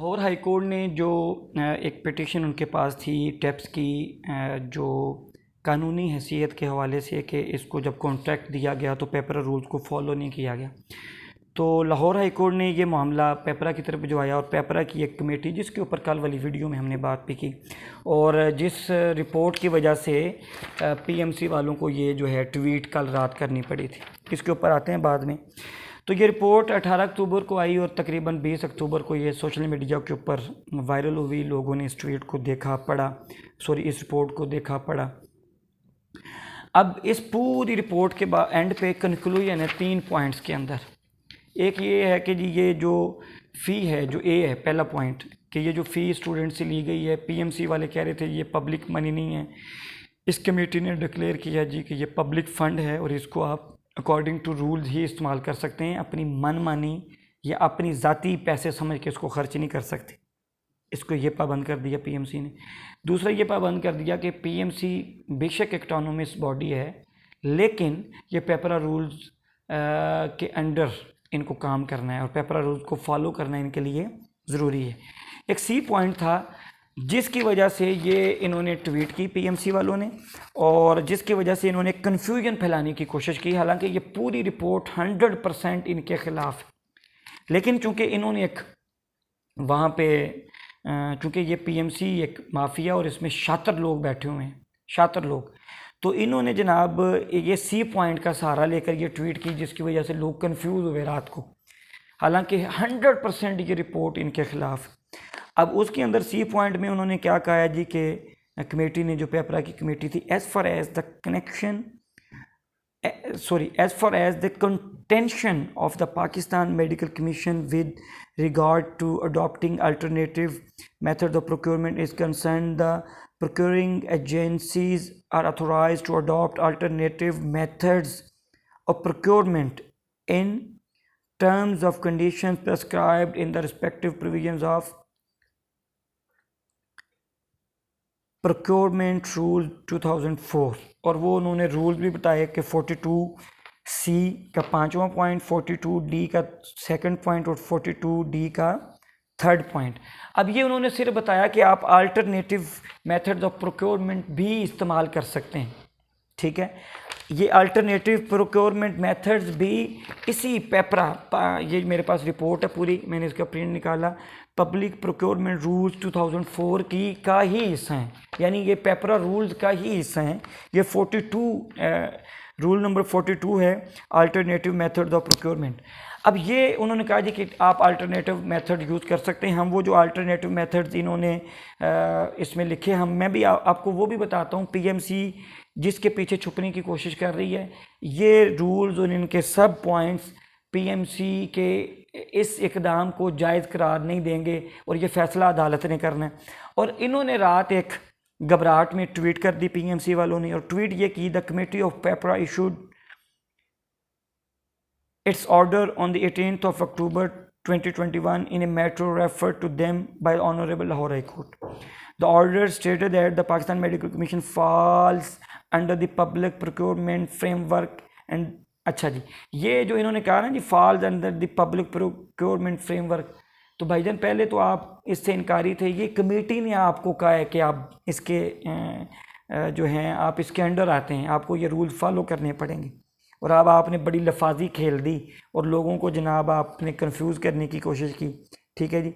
Lahore high court ने जो एक पिटीशन उनके पास थी टेप्स की, जो कानूनी हैसियत के हवाले से कि इसको जब कॉन्ट्रैक्ट दिया गया तो पेपरा रूल्स को फॉलो नहीं किया गया, तो लाहौर हाई कोर्ट ने ये मामला पेपरा की तरफ भिजवाया और पेपरा की एक कमेटी, जिसके ऊपर कल वाली वीडियो में हमने बात भी की, और जिस रिपोर्ट की वजह से पीएमसी वालों को ये जो है ट्वीट कल रात करनी पड़ी थी, इसके ऊपर आते हैं बाद में। तो ये रिपोर्ट 18 अक्टूबर को आई और तकरीबन 20 अक्टूबर को ये सोशल मीडिया के ऊपर वायरल हुई। लोगों ने इस ट्वीट को देखा पढ़ा, इस रिपोर्ट को देखा पढ़ा। अब इस पूरी रिपोर्ट के बाद एंड पे कंक्लूजन है 3 पॉइंट्स के अंदर। एक ये है कि जी ये जो फ़ी है, जो ए है पहला पॉइंट, कि ये जो फ़ी स्टूडेंट से ली गई है, पीएमसी वाले कह रहे थे ये पब्लिक मनी नहीं है। इस कमेटी ने डिक्लेयर किया जी कि ये पब्लिक फ़ंड है और इसको आप अकॉर्डिंग टू रूल्स ही इस्तेमाल कर सकते हैं, अपनी मनमानी या अपनी ज़ाती पैसे समझ के इसको खर्च नहीं कर सकते। इसको ये पाबंद कर दिया पीएमसी ने। दूसरा ये पाबंद कर दिया कि पीएमसी बेशक एक ऑटोनोमस बॉडी है, लेकिन ये पेपरा रूल्स के अंडर इनको काम करना है और पेपरा रूल्स को फॉलो करना इनके लिए ज़रूरी है। एक सी पॉइंट था जिसकी वजह से ये इन्होंने ट्वीट की पीएमसी वालों ने, और जिसकी वजह से इन्होंने कन्फ्यूजन फैलाने की कोशिश की। हालांकि ये पूरी रिपोर्ट 100% इनके ख़िलाफ़, लेकिन चूंकि इन्होंने एक वहाँ पे चूँकि ये पीएमसी एक माफिया और इसमें शातिर लोग बैठे हुए हैं, शातिर लोग, तो इन्होंने जनाब ये सी पॉइंट का सहारा लेकर ये ट्वीट की, जिसकी वजह से लोग कंफ्यूज हुए रात को। हालांकि 100% ये रिपोर्ट इनके ख़िलाफ़। अब उसके अंदर सी पॉइंट में उन्होंने क्या कहा जी कि कमेटी ने, जो पेपरा की कमेटी थी, as far as the contention of the Pakistan Medical Commission with regard to adopting alternative methods of procurement is concerned, the procuring agencies are authorized to adopt alternative methods of procurement in terms of conditions prescribed in the respective provisions of Procurement Rule 2004। और वो उन्होंने rule भी बताए कि 42C का 5वां point, 42D का 2nd point और 42D का 3rd पॉइंट। अब ये उन्होंने सिर्फ बताया कि आप अल्टरनेटिव मेथड्स ऑफ प्रोक्योरमेंट भी इस्तेमाल कर सकते हैं, ठीक है। ये अल्टरनेटिव प्रोक्योरमेंट मेथड्स भी इसी पेपरा, ये मेरे पास रिपोर्ट है पूरी, मैंने इसका प्रिंट निकाला, पब्लिक प्रोक्योरमेंट रूल्स 2004 की का ही हिस्सा हैं, यानी ये पेपरा रूल्स का ही हिस्सा हैं। ये 42 रूल नंबर 42 है, अल्टरनेटिव मेथड्स ऑफ प्रोक्योरमेंट। अब ये उन्होंने कहा जी कि आप अल्टरनेटिव मेथड यूज़ कर सकते हैं। हम वो जो अल्टरनेटिव मेथड्स इन्होंने इसमें लिखे, मैं भी आपको वो भी बताता हूँ। पीएमसी जिसके पीछे छुपने की कोशिश कर रही है, ये रूल्स और इनके सब पॉइंट्स पीएमसी के इस इकदाम को जायज़ करार नहीं देंगे और ये फ़ैसला अदालत ने करना है। और इन्होंने रात एक घबराहट में ट्वीट कर दी पीएमसी वालों ने, और ट्वीट ये की, the committee of PEPRA issued its order on the 18th of October 2021 in a matter referred to them by the Honorable Lahore High Court. The order stated that the Pakistan Medical Commission falls under the public procurement framework and अच्छा जी, ये जो इन्होंने कहा ना जी, falls under the public procurement framework, तो भाईजान पहले तो आप इससे इनकारी थे। ये कमेटी ने आपको कहा है कि आप इसके जो हैं आप इसके अंडर आते हैं, आपको ये रूल फॉलो करने पड़ेंगे, और अब आपने बड़ी लफाजी खेल दी और लोगों को जनाब आपने कंफ्यूज करने की कोशिश की, ठीक है जी।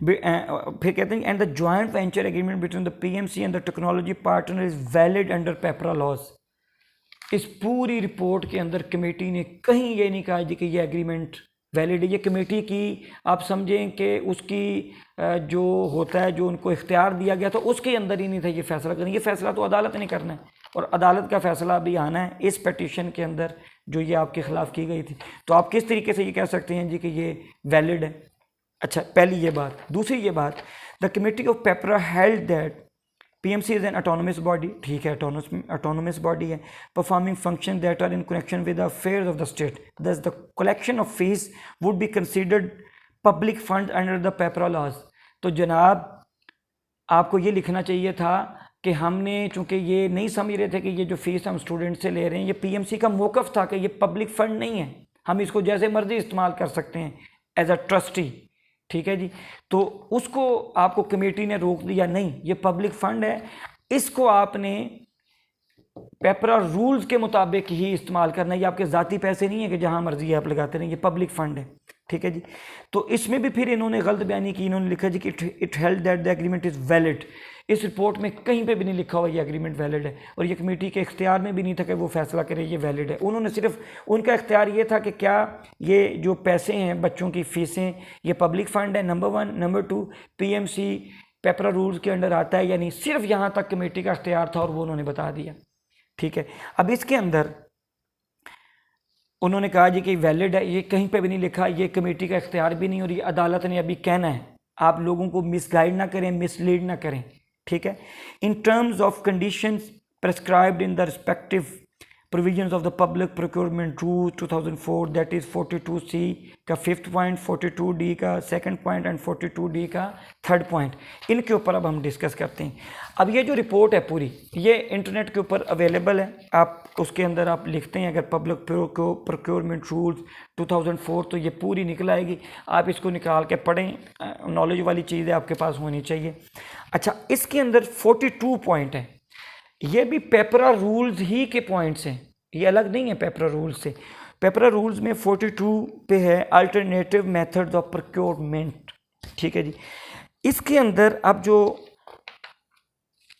फिर कहते हैं, and the joint venture agreement between the PMC and the technology partner is valid under PEPRA laws. इस पूरी रिपोर्ट के अंदर कमेटी ने कहीं ये नहीं कहा जी कि ये एग्रीमेंट वैलिड है। ये कमेटी की आप समझें कि उसकी जो होता है, जो उनको इख्तियार दिया गया था, उसके अंदर ही नहीं था ये फैसला करना। ये फैसला तो अदालत ने करना है, और अदालत का फैसला भी आना है इस पिटीशन के अंदर जो ये आपके ख़िलाफ़ की गई थी। तो आप किस तरीके से ये कह सकते हैं जी कि ये वैलिड है? अच्छा, पहली ये बात। दूसरी ये बात, the committee of PEPRA held that PMC is an autonomous body, ठीक है, ऑटोनोमस बॉडी है, performing function that are in connection with the affairs of the state, thus the collection of fees would be considered public fund under the PEPRA laws. तो जनाब आपको ये लिखना चाहिए था कि हमने, चूँकि ये नहीं समझ रहे थे कि ये जो फ़ीस हम स्टूडेंट से ले रहे हैं, ये पीएमसी का मौक़िफ़ था कि ये पब्लिक फ़ंड नहीं है, हम इसको जैसे मर्ज़ी इस्तेमाल कर सकते हैं एज अ ट्रस्टी, ठीक है जी। तो उसको आपको कमेटी ने रोक दिया, नहीं ये पब्लिक फंड है, इसको आपने पेपर और रूल्स के मुताबिक ही इस्तेमाल करना है। ये आपके ज़ाती पैसे नहीं है कि जहां मर्जी आप लगाते रहें, ये पब्लिक फंड है, ठीक है जी। तो इसमें भी फिर इन्होंने गलत बयानी की, इन्होंने लिखा जी कि it held that the agreement is valid. इस रिपोर्ट में कहीं पे भी नहीं लिखा हुआ ये एग्रीमेंट वैलिड है, और ये कमेटी के इख्तियार में भी नहीं था कि वो फैसला करे ये वैलिड है। उन्होंने सिर्फ, उनका इख्तियार ये था कि क्या ये जो पैसे हैं बच्चों की फ़ीसें, ये पब्लिक फ़ंड है, number 1, number 2 PMC paper rules के अंडर आता है या नहीं, सिर्फ यहाँ तक कमेटी का इख्तियार था और वो उन्होंने बता दिया, ठीक है। अब इसके अंदर उन्होंने कहा जी कि वैलिड है, ये कहीं पे भी नहीं लिखा, ये कमेटी का इख्तियार भी नहीं, और ये अदालत ने अभी कहना है। आप लोगों को मिसगाइड ना करें, मिसलीड ना करें, ठीक है। In terms of conditions prescribed in the respective provisions of the public procurement rule 2004, that is 42C का 5th पॉइंट, 42D का 2nd पॉइंट एंड 42D का 3rd पॉइंट, इनके ऊपर अब हम डिस्कस करते हैं। अब ये जो रिपोर्ट है पूरी, ये इंटरनेट के ऊपर अवेलेबल है, आप उसके अंदर आप लिखते हैं अगर पब्लिक प्रोक्योरमेंट रूल्स 2004, तो ये पूरी निकल आएगी। आप इसको निकाल के पढ़ें, नॉलेज वाली चीज़ें आपके पास होनी चाहिए। अच्छा, इसके अंदर 42 पॉइंट है, ये भी पेपरा रूल्स ही के पॉइंट्स हैं, ये अलग नहीं है पेपरा रूल्स से। पेपरा रूल्स में 42 पे है अल्टरनेटिव मेथड्स ऑफ प्रोक्योरमेंट, ठीक है जी। इसके अंदर अब जो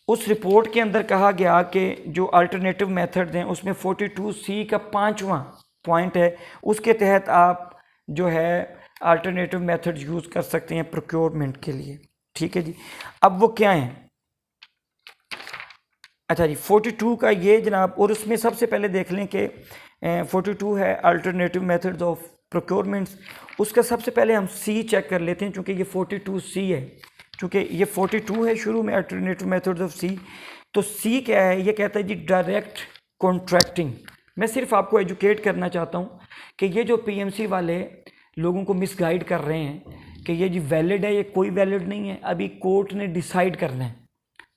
उस रिपोर्ट के अंदर कहा गया कि जो अल्टरनेटिव मेथड्स हैं उसमें 42C का 5वां पॉइंट है, उसके तहत आप जो है अल्टरनेटिव मेथड्स यूज़ कर सकते हैं प्रोक्योरमेंट के लिए, ठीक है जी। अब वो क्या हैं? अच्छा जी, 42 का ये जनाब, और उसमें सबसे पहले देख लें कि 42 है अल्टरनेटिव मेथड्स ऑफ प्रोक्योरमेंट्स। उसका सबसे पहले हम C चेक कर लेते हैं, चूँकि ये 42C है, चूँकि ये 42 है शुरू में अल्टरनेटिव मेथड्स ऑफ C। तो C क्या है? ये कहता है जी डायरेक्ट कॉन्ट्रैक्टिंग। मैं सिर्फ आपको एजुकेट करना चाहता हूँ कि ये जो PMC वाले लोगों को मिसगाइड कर रहे हैं कि ये जी वैलिड है, ये कोई वैलिड नहीं है, अभी कोर्ट ने डिसाइड करना है,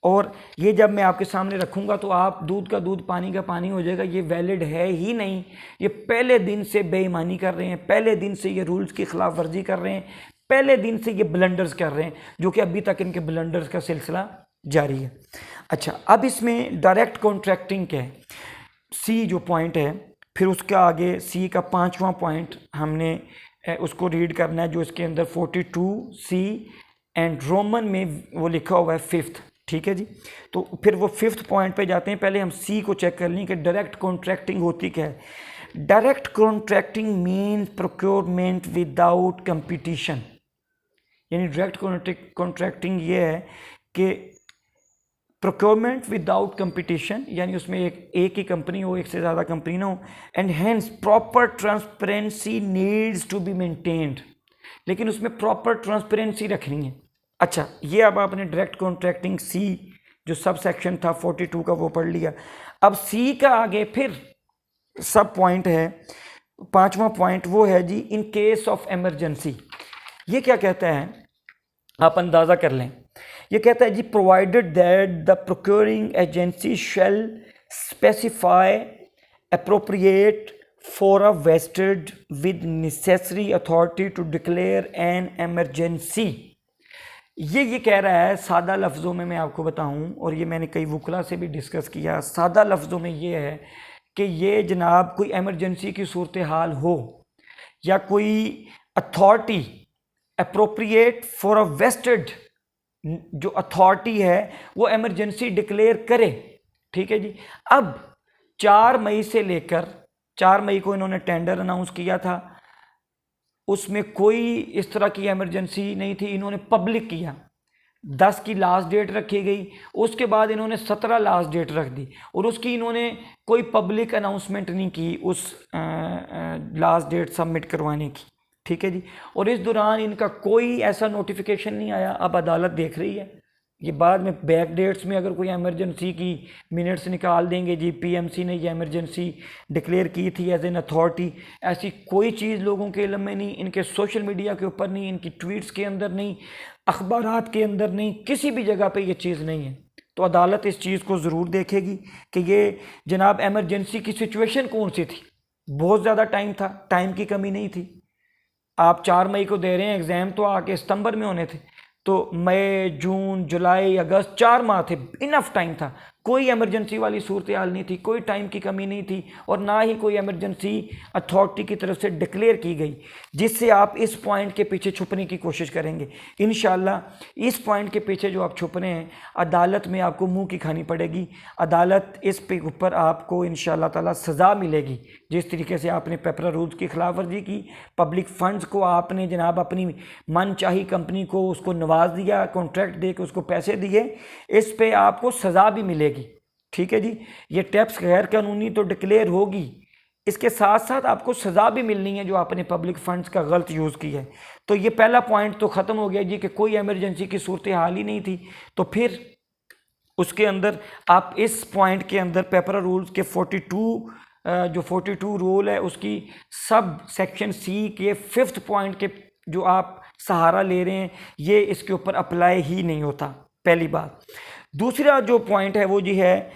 और ये जब मैं आपके सामने रखूंगा तो आप दूध का दूध पानी का पानी हो जाएगा, ये वैलिड है ही नहीं। ये पहले दिन से बेईमानी कर रहे हैं, पहले दिन से ये रूल्स की खिलाफ वर्जी कर रहे हैं, पहले दिन से ये ब्लंडर्स कर रहे हैं, जो कि अभी तक इनके ब्लंडर्स का सिलसिला जारी है। अच्छा, अब इसमें डायरेक्ट कॉन्ट्रैक्टिंग क्या है? C जो पॉइंट है, फिर उसका आगे C का 5वां पॉइंट हमने उसको रीड करना है, जो इसके अंदर 42C एंड रोमन में वो लिखा हुआ है 5th, ठीक है जी। तो फिर वो 5th पॉइंट पे जाते हैं। पहले हम C को चेक कर लें कि डायरेक्ट कॉन्ट्रैक्टिंग होती क्या है। Direct contracting means procurement without competition, यानी डायरेक्ट कॉन्ट्रैक्टिंग ये है कि प्रोक्योरमेंट विदाउट कंपटीशन, यानी उसमें एक ही कंपनी हो, एक से ज़्यादा कंपनी ना हो, and hence proper transparency needs to be maintained, लेकिन उसमें प्रॉपर ट्रांसपेरेंसी रखनी है। अच्छा, ये अब आपने डायरेक्ट कॉन्ट्रैक्टिंग C जो सब सेक्शन था 42 का वो पढ़ लिया। अब C का आगे फिर सब पॉइंट है, 5वां पॉइंट वो है जी इन केस ऑफ एमरजेंसी। ये क्या कहता है, आप अंदाज़ा कर लें। ये कहता है जी provided that the procuring agency shall specify appropriate for a vested with necessary authority to declare an emergency. ये कह रहा है सादा लफ्ज़ों में, मैं आपको बताऊं, और ये मैंने कई वकला से भी डिस्कस किया, सादा लफ्ज़ों में ये है कि ये जनाब कोई एमरजेंसी की सूरत हाल हो या कोई authority appropriate for a vested, जो अथॉरिटी है वो एमरजेंसी डिक्लेयर करे, ठीक है जी। अब 4 मई से लेकर 4 मई को इन्होंने टेंडर अनाउंस किया था, उसमें कोई इस तरह की एमरजेंसी नहीं थी, इन्होंने पब्लिक किया, 10 की लास्ट डेट रखी गई, उसके बाद इन्होंने 17 लास्ट डेट रख दी, और उसकी इन्होंने कोई पब्लिक अनाउंसमेंट नहीं की उस लास्ट डेट सबमिट करवाने की, ठीक है जी। और इस दौरान इनका कोई ऐसा नोटिफिकेशन नहीं आया। अब अदालत देख रही है, ये बाद में बैक डेट्स में अगर कोई एमरजेंसी की मिनट्स निकाल देंगे जी PMC ने ये एमरजेंसी डिक्लेयर की थी एज एन अथॉरिटी, ऐसी कोई चीज़ लोगों के इल्म में नहीं, इनके सोशल मीडिया के ऊपर नहीं, इनकी ट्वीट्स के अंदर नहीं, अखबारात के अंदर नहीं, किसी भी जगह पे ये चीज़ नहीं है। तो अदालत इस चीज़ को ज़रूर देखेगी कि ये जनाब एमरजेंसी की सिचुएशन कौन सी थी, बहुत ज़्यादा टाइम था, टाइम की कमी नहीं थी, आप 4 मई को दे रहे हैं एग्ज़ाम, तो आके सितंबर में होने थे, तो मई, जून, जुलाई, अगस्त 4 माह थे, इनफ टाइम था। कोई इमरजेंसी वाली सूरत हाल नहीं थी, कोई टाइम की कमी नहीं थी, और ना ही कोई इमरजेंसी अथॉरिटी की तरफ से डिक्लेयर की गई जिससे आप इस पॉइंट के पीछे छुपने की कोशिश करेंगे। इंशाल्लाह इस पॉइंट के पीछे जो आप छुप रहे हैं, अदालत में आपको मुंह की खानी पड़ेगी। अदालत इस पे ऊपर आपको इंशाल्लाह ताला सज़ा मिलेगी। जिस तरीके से आपने पेपरा रूल्स की खिलाफ वर्जी की, पब्लिक फंड्स को आपने जनाब अपनी मनचाही कंपनी को उसको नवाज दिया, कॉन्ट्रैक्ट दे के उसको पैसे दिए, इस पे आपको सज़ा भी मिलेगी। ठीक है जी, ये टैक्स गैर कानूनी तो डिक्लेयर होगी, इसके साथ साथ आपको सज़ा भी मिलनी है जो आपने पब्लिक फंड्स का गलत यूज़ किया है। तो ये पहला पॉइंट तो ख़त्म हो गया जी कि कोई इमरजेंसी की सूरत हाल ही नहीं थी। तो फिर उसके अंदर आप इस पॉइंट के अंदर पेपरा रूल्स के 42 जो 42 रूल है उसकी सब सेक्शन सी के 5th पॉइंट के जो आप सहारा ले रहे हैं, ये इसके ऊपर अप्लाई ही नहीं होता, पहली बात। दूसरा जो पॉइंट है वो जी है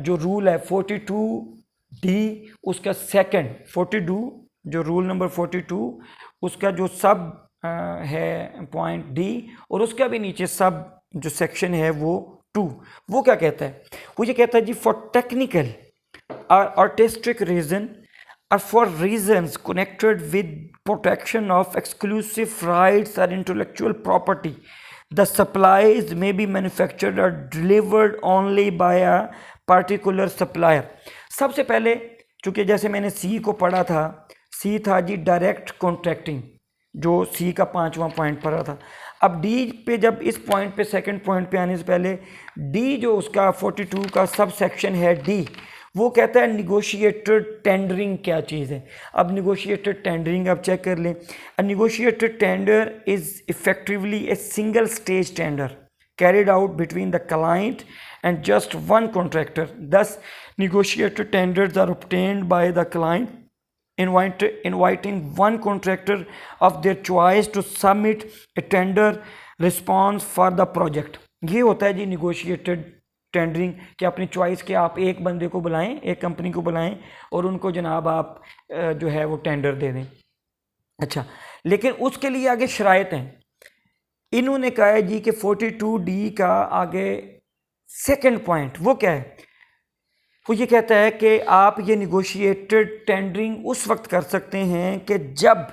जो रूल है 42D, उसका सेकंड 42 जो रूल नंबर 42 उसका जो सब है पॉइंट डी, और उसका भी नीचे सब जो सेक्शन है वो 2, वो क्या कहता है? वो ये कहता है जी for technical or artistic reason or for reasons connected with protection of exclusive rights or intellectual property, the supplies may be manufactured or delivered only by a particular supplier। सबसे पहले चूंकि जैसे मैंने सी को पढ़ा था, सी था जी डायरेक्ट कॉन्ट्रैक्टिंग, जो सी का 5वां पॉइंट पढ़ा था। अब डी पे जब इस पॉइंट पे सेकंड पॉइंट पे आने से पहले डी जो उसका 42 का सब सेक्शन है डी, वो कहता है निगोशिएटेड टेंडरिंग क्या चीज़ है। अब निगोशिएटेड टेंडरिंग आप चेक कर लें। A negotiated tender is effectively a single stage tender carried out between the client and just one contractor. Thus, negotiated tenders are obtained by the client inviting one contractor of their choice to submit a tender response for the project। ये होता है जी negotiated tendering कि अपनी choice के आप एक बंदे को बुलाएं, एक कंपनी को बुलाएं और उनको जनाब आप जो है वो टेंडर दे दें। अच्छा, लेकिन उसके लिए आगे शराइत हैं। इन्होंने कहा है जी कि 42D का आगे सेकंड पॉइंट वो क्या है? वो ये कहता है कि आप ये निगोशिएटेड टेंडरिंग उस वक्त कर सकते हैं कि जब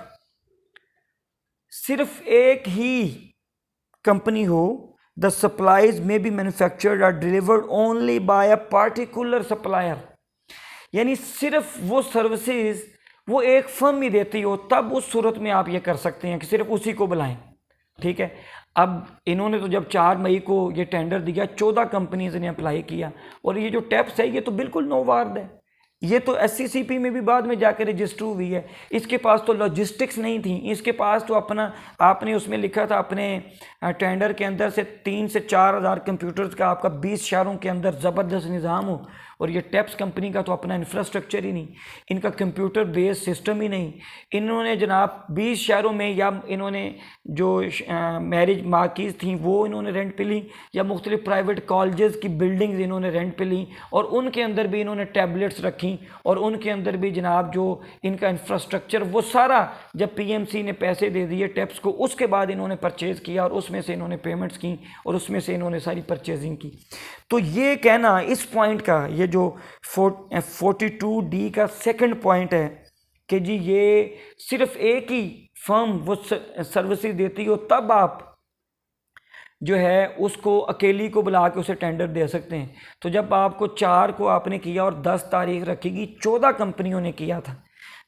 सिर्फ एक ही कंपनी हो, the supplies may be manufactured or delivered only by a particular supplier, यानी सिर्फ वो सर्विसेज वो एक फर्म ही देती हो, तब उस सूरत में आप ये कर सकते हैं कि सिर्फ उसी को बुलाएं। ठीक है, अब इन्होंने तो जब 4 मई को ये टेंडर दिया, 14 कंपनीज ने अप्लाई किया, और ये जो टैप्स है ये तो बिल्कुल नो वार्ड है, ये तो SCCP में भी बाद में जाकर रजिस्टर हुई है। इसके पास तो लॉजिस्टिक्स नहीं थी, इसके पास तो अपना, आपने उसमें लिखा था अपने टेंडर के अंदर से 3 से 4 हज़ार कंप्यूटर्स का आपका 20 शहरों के अंदर ज़बरदस्त निज़ाम हो, और ये टैप्स कंपनी का तो अपना इंफ्रास्ट्रक्चर ही नहीं, इनका कंप्यूटर बेस्ड सिस्टम ही नहीं। इन्होंने जनाब 20 शहरों में या इन्होंने जो मैरिज मार्कीज़ थी वो इन्होंने रेंट पे ली, या मुख्तलिफ प्राइवेट कॉलेजेस की बिल्डिंग्स इन्होंने रेंट पे ली, और उनके अंदर भी इन्होंने टैबलेट्स रखी, और उनके अंदर भी जनाब जो इनका इंफ्रास्ट्रक्चर वो सारा जब PMC ने पैसे दे दिए टैप्स को, उसके बाद इन्होंने परचेज़ किया और उसमें से इन्होंने पेमेंट्स की और उसमें से इन्होंने सारी परचेजिंग की। तो ये कहना इस पॉइंट का, ये जो 42D का सेकंड पॉइंट है कि जी ये सिर्फ एक ही फर्म वो सर्विसेज देती हो, तब आप जो है उसको अकेली को बुला के उसे टेंडर दे सकते हैं। तो जब आपको 4 को आपने किया और 10 तारीख रखेगी, 14 कंपनियों ने किया था,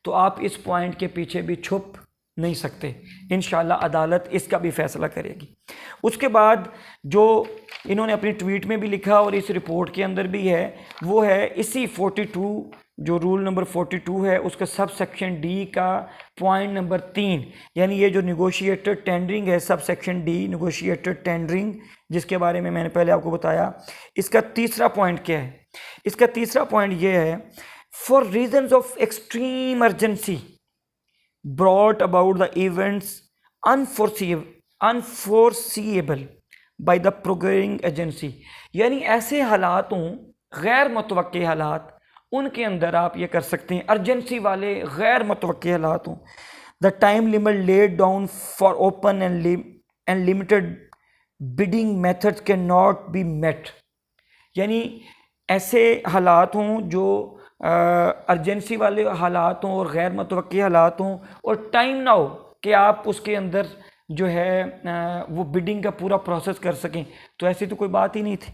तो आप इस पॉइंट के पीछे भी छुप नहीं सकते। इंशाल्लाह अदालत इसका भी फैसला करेगी। उसके बाद जो इन्होंने अपनी ट्वीट में भी लिखा और इस रिपोर्ट के अंदर भी है, वो है इसी 42 जो रूल नंबर 42 है उसका सब सेक्शन डी का पॉइंट नंबर 3, यानी ये जो निगोशिएटेड टेंडरिंग है, sub section D negotiated tendering, जिसके बारे में मैंने पहले आपको बताया, इसका तीसरा पॉइंट क्या है? इसका तीसरा पॉइंट ये है, for reasons of extreme urgency brought about the events unforeseeable by the procuring agency, यानी ऐसे हालातों, गैर मुतवक्के हालात, उनके अंदर आप ये कर सकते हैं, अर्जेंसी वाले गैर मुतवक्के हालातों, the time limit laid down for open and limited bidding methods cannot be met. यानी ऐसे हालात हों जो अर्जेंसी वाले हालात हों और गैर मुतवक्की हालात हों और टाइम ना हो कि आप उसके अंदर जो है वो बिडिंग का पूरा प्रोसेस कर सकें, तो ऐसी तो कोई बात ही नहीं थी।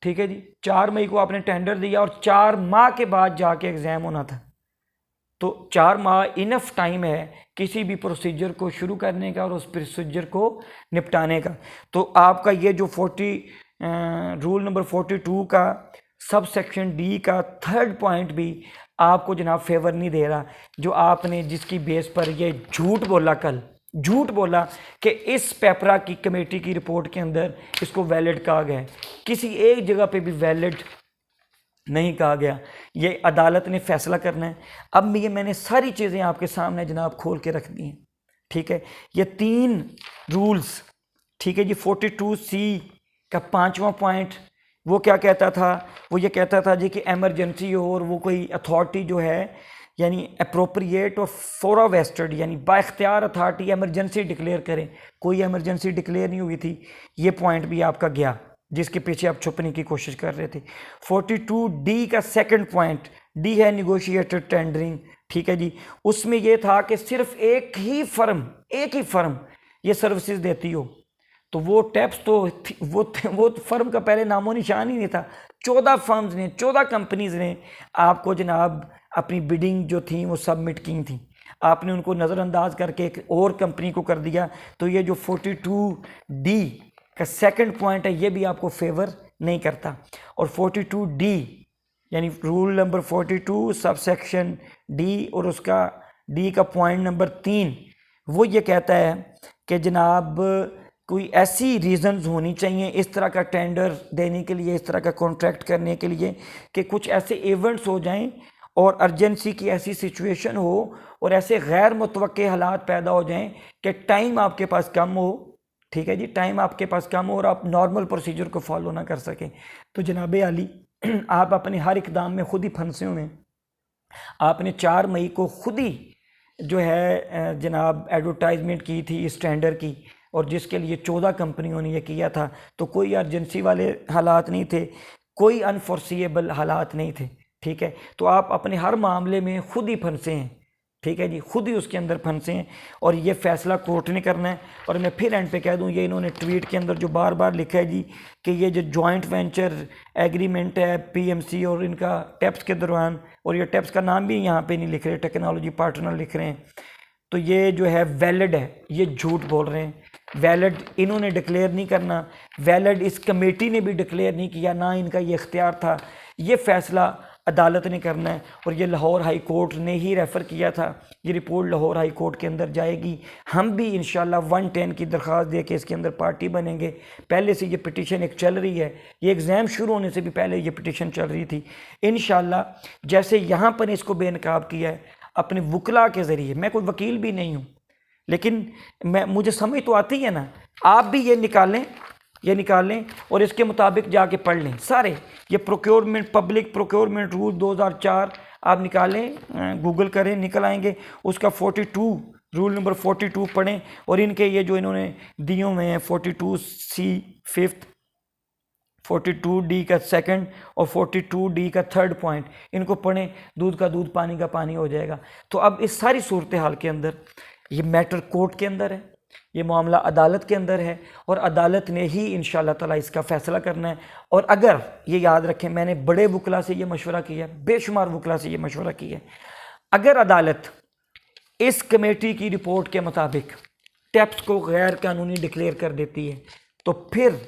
ठीक है जी, 4 मई को आपने टेंडर दिया और 4 माह के बाद जाके एग्ज़ाम होना था, तो 4 माह इनफ टाइम है किसी भी प्रोसीजर को शुरू करने का और उस प्रोसीजर को निपटाने का। तो आपका ये जो रूल नंबर 42 का सब सेक्शन डी का 3rd पॉइंट भी आपको जनाब फेवर नहीं दे रहा, जो आपने जिसकी बेस पर ये झूठ बोला, कल झूठ बोला कि इस पेपरा की कमेटी की रिपोर्ट के अंदर इसको वैलिड कहा गया है। किसी एक जगह पे भी वैलिड नहीं कहा गया, ये अदालत ने फैसला करना है। अब मैंने सारी चीज़ें आपके सामने जनाब खोल के रख दी हैं। ठीक है, ये 3 रूल्स, ठीक है जी। 42C का 5वां पॉइंट वो क्या कहता था, वो ये कहता था जी कि एमरजेंसी हो और वो कोई अथॉरिटी जो है यानी अप्रोप्रिएट और फोरा वेस्टेड यानी बाख्तियार अथॉरिटी एमरजेंसी डिक्लेयर करें, कोई एमरजेंसी डिक्लेयर नहीं हुई थी। ये पॉइंट भी आपका गया जिसके पीछे आप छुपने की कोशिश कर रहे थे। 42D का 2nd पॉइंट, डी है निगोशिएटेड टेंडरिंग। ठीक है जी, उसमें यह था कि सिर्फ एक ही फर्म ये सर्विसेज देती हो, तो वो टैप्स तो वो फर्म का पहले नामो निशान ही नहीं था। 14 फर्म्स ने, 14 कंपनीज ने आपको जनाब अपनी बिडिंग जो थी वो सबमिट की थी, आपने उनको नज़रअंदाज करके एक और कंपनी को कर दिया। तो ये जो 42D का 2nd पॉइंट है ये भी आपको फेवर नहीं करता। और 42D यानी rule number 42 sub section D और उसका डी का पॉइंट नंबर 3 वो ये कहता है कि जनाब कोई ऐसी रीज़न्स होनी चाहिए इस तरह का टेंडर देने के लिए, इस तरह का कॉन्ट्रैक्ट करने के लिए कि कुछ ऐसे इवेंट्स हो जाएं और अर्जेंसी की ऐसी सिचुएशन हो और ऐसे गैर मुतवक्के हालात पैदा हो जाएं कि टाइम आपके पास कम हो। ठीक है जी, टाइम आपके पास कम हो और आप नॉर्मल प्रोसीजर को फॉलो ना कर सकें। तो जनाब आली आप अपने हर इकदाम में खुद ही फंसे हुए हैं। आपने 4 मई को खुद ही जो है जनाब एडवर्टाइजमेंट की थी इस टेंडर की, और जिसके लिए 14 कंपनियों ने यह किया था। तो कोई अर्जेंसी वाले हालात नहीं थे, कोई अनफोर्सिएबल हालात नहीं थे। ठीक है, तो आप अपने हर मामले में खुद ही फंसे हैं। ठीक है जी, खुद ही उसके अंदर फंसे हैं और ये फैसला कोर्ट ने करना है। और मैं फिर एंड पे कह दूं, ये इन्होंने ट्वीट के अंदर जो बार बार लिखा है जी कि ये जो जॉइंट वेंचर एग्रीमेंट है पीएमसी और इनका टैप्स के दौरान, और ये टैप्स का नाम भी यहाँ पे नहीं लिख रहे, टेक्नोलॉजी पार्टनर लिख रहे हैं, तो ये जो है वैलिड है, ये झूठ बोल रहे हैं। वैलिड इन्होंने डिक्लेयर नहीं करना, वैलिड इस कमेटी ने भी डिक्लेयर नहीं किया, ना इनका ये इख्तियार था। ये फैसला अदालत ने करना है और ये लाहौर हाई कोर्ट ने ही रेफ़र किया था। ये रिपोर्ट लाहौर हाई कोर्ट के अंदर जाएगी। हम भी इंशाल्लाह 110 की दरख्वास्त दे के इसके अंदर पार्टी बनेंगे। पहले से ये पिटीशन एक चल रही है, ये एग्ज़ाम शुरू होने से भी पहले ये पिटीशन चल रही थी। इंशाल्लाह जैसे यहाँ पर इसको बेनकाब किया है अपने वकला के ज़रिए, मैं कोई वकील भी नहीं हूँ लेकिन मुझे समझ तो आती है ना, आप भी ये निकालें और इसके मुताबिक जाके पढ़ लें सारे। ये प्रोक्योरमेंट, पब्लिक प्रोक्योरमेंट रूल 2004 आप निकालें, गूगल करें, निकल आएंगे। उसका 42 रूल नंबर 42 पढ़ें और इनके ये जो इन्होंने दिए हुए हैं 42C 5th, 42D का 2nd और 42D का 3rd पॉइंट, इनको पढ़ें, दूध का दूध पानी का पानी हो जाएगा। तो अब इस सारी सूरत हाल के अंदर ये मैटर कोर्ट के अंदर है, ये मामला अदालत के अंदर है और अदालत ने ही इंशाअल्लाह ताला इसका फ़ैसला करना है। और अगर ये याद रखें, मैंने बड़े वकला से ये मशवरा किया, बेशुमार वकला से ये मशवरा किया, अगर अदालत इस कमेटी की रिपोर्ट के मुताबिक टैप्स को गैर कानूनी डिक्लेयर कर देती है तो फिर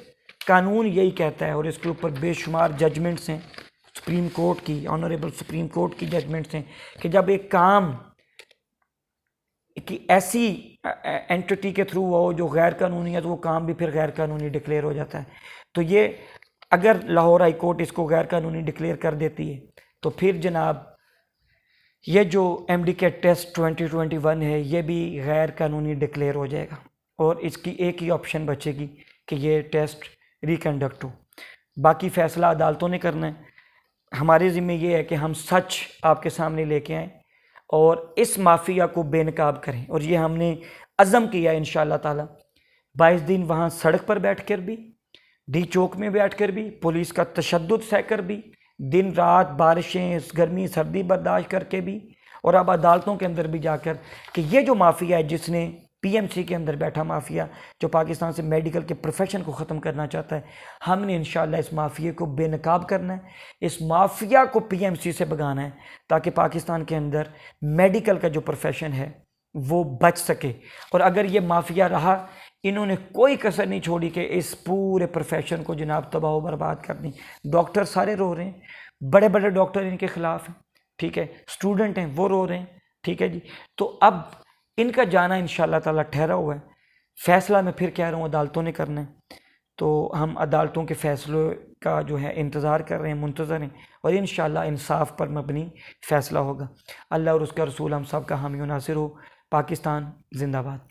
कानून यही कहता है, और इसके ऊपर बेशुमार जजमेंट्स हैं सुप्रीम कोर्ट की, ऑनरेबल सुप्रीम कोर्ट की जजमेंट्स हैं कि जब एक काम कि ऐसी एंटिटी के थ्रू हो जो गैर कानूनी है तो वो काम भी फिर गैर कानूनी डिक्लेयर हो जाता है। तो ये अगर लाहौर हाई कोर्ट इसको गैर कानूनी डिक्लेयर कर देती है तो फिर जनाब ये जो एमडी के टेस्ट 2021 है ये भी गैर कानूनी डिक्लेयर हो जाएगा और इसकी एक ही ऑप्शन बचेगी कि ये टेस्ट रिकंडक्ट हो। बाकी फ़ैसला अदालतों ने करना है। हमारे ज़िम्मे ये है कि हम सच आपके सामने लेके आएँ और इस माफिया को बेनकाब करें। और ये हमने अज़म किया इंशाअल्लाह ताला। 22 दिन वहाँ सड़क पर बैठ कर भी, डी चौक में बैठ कर भी, पुलिस का तशद्दुद सह कर भी, दिन रात बारिशें गर्मी सर्दी बर्दाश्त करके भी, और अब अदालतों के अंदर भी जाकर कि ये जो माफिया है, जिसने पीएमसी के अंदर बैठा माफिया जो पाकिस्तान से मेडिकल के प्रोफेशन को ख़त्म करना चाहता है, हमने इंशाअल्लाह इस माफिया को बेनकाब करना है, इस माफिया को पीएमसी से भगाना है, ताकि पाकिस्तान के अंदर मेडिकल का जो प्रोफेशन है वो बच सके। और अगर ये माफिया रहा, इन्होंने कोई कसर नहीं छोड़ी कि इस पूरे प्रोफेशन को जनाब तबाह व बर्बाद कर दी। डॉक्टर सारे रो रहे हैं, बड़े बड़े डॉक्टर इनके खिलाफ हैं, ठीक है, स्टूडेंट हैं वो रो रहे हैं, ठीक है जी। तो अब इनका जाना इंशाअल्लाह ताला ठहरा हुआ है। फैसला मैं फिर कह रहा हूँ अदालतों ने करना है, तो हम अदालतों के फैसलों का जो है इंतज़ार कर रहे हैं, मुंतज़र हैं, और इंशाअल्लाह इंसाफ पर मबनी फ़ैसला होगा। अल्लाह और उसका रसूल हम सब का हामी व नासिर हो। पाकिस्तान जिंदाबाद।